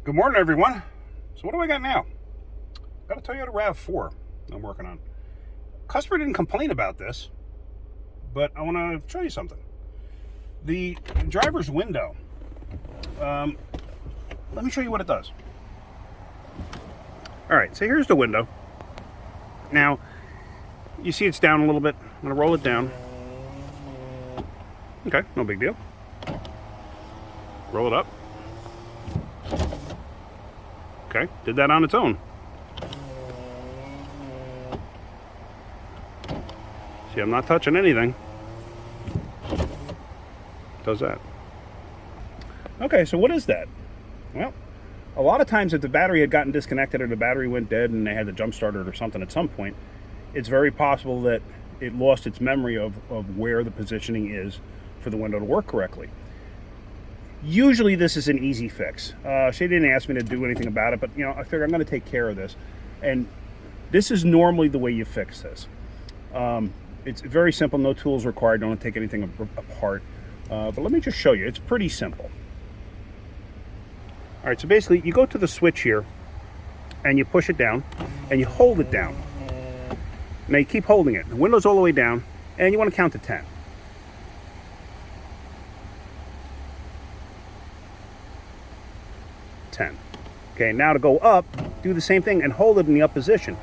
Good morning, everyone. So what do I got now? Got a Toyota RAV4 I'm working on. Customer didn't complain about this, but I want to show you something. The driver's window. Let me show you what it does. All right, so here's the window. Now, you see it's down a little bit. I'm going to roll it down. Okay, no big deal. Roll it up. Okay, did that on its own. See, I'm not touching anything. Does that. Okay, so what is that? Well, a lot of times if the battery had gotten disconnected or the battery went dead and they had to jump start it or something at some point, it's very possible that it lost its memory of where the positioning is for the window to work correctly. Usually this is an easy fix. She didn't ask me to do anything about it, but you know, I figured I'm going to take care of this. And this is normally the way you fix this. It's very simple, no tools required, don't take anything apart. But let me just show you, it's pretty simple. All right, so basically you go to the switch here and you push it down and you hold it down. Now you keep holding it. The window's all the way down and you want to count to 10. 10. Okay, now to go up, do the same thing and hold it in the up position.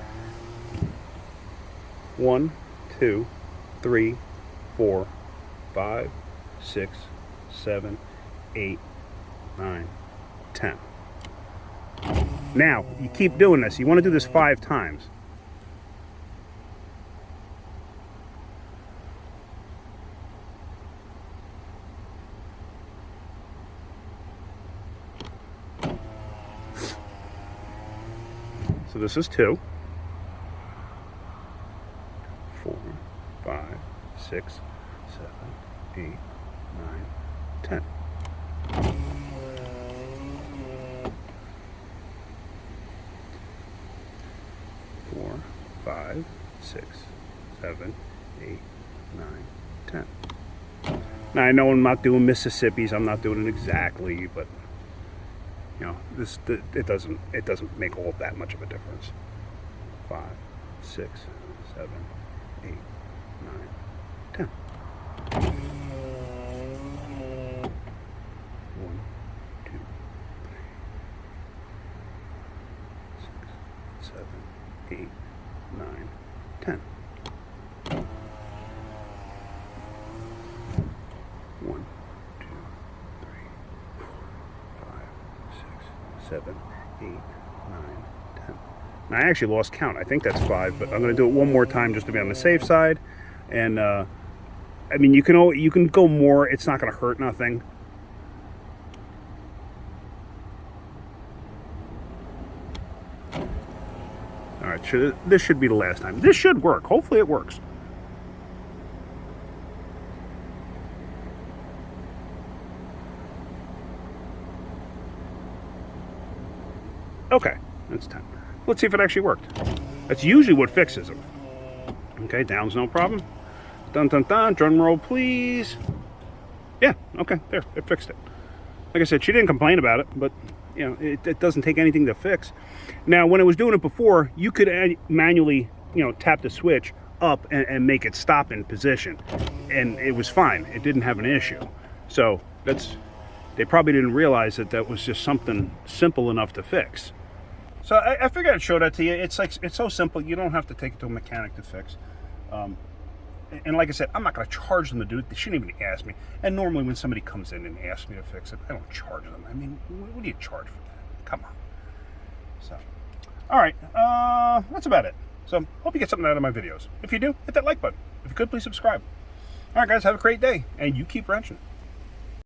1, 2, 3, 4, 5, 6, 7, 8, 9, 10. Now, you keep doing this. You want to do this 5 times. So this is 2, 4, 5, 6, 7, 8, 9, 10. Four, 5, 6, 7, 8, 9, 10. Now I know I'm not doing Mississippi's. I'm not doing it exactly, but you know, it doesn't make all that much of a difference. 5, 6, 7, 8, 9, 10. 1, 2, 3, 6, 7, 8, 9, 10. 1, 2, 3, 4, 5, 6, 7, 8, 9, 10. Now I actually lost count. I think that's 5, but I'm going to do it one more time just to be on the safe side. And I mean, you can go more. It's not going to hurt nothing. All right, this should be the last time. This should work. Hopefully it works. Okay, that's 10. Let's see if it actually worked. That's usually what fixes them. Okay, down's no problem. Dun dun dun, drum roll please. Yeah, okay, there, it fixed it. Like I said, she didn't complain about it, but you know, it doesn't take anything to fix. Now, when I was doing it before, you could manually, you know, tap the switch up and make it stop in position, and it was fine. It didn't have an issue. So they probably didn't realize that was just something simple enough to fix. So I figured I'd show that to you. It's so simple. You don't have to take it to a mechanic to fix. And like I said, I'm not going to charge them to do it. They shouldn't even ask me. And normally when somebody comes in and asks me to fix it, I don't charge them. I mean, what do you charge for that? Come on. So, all right, that's about it. So, hope you get something out of my videos. If you do, hit that like button. If you could, please subscribe. All right, guys, have a great day, and you keep wrenching.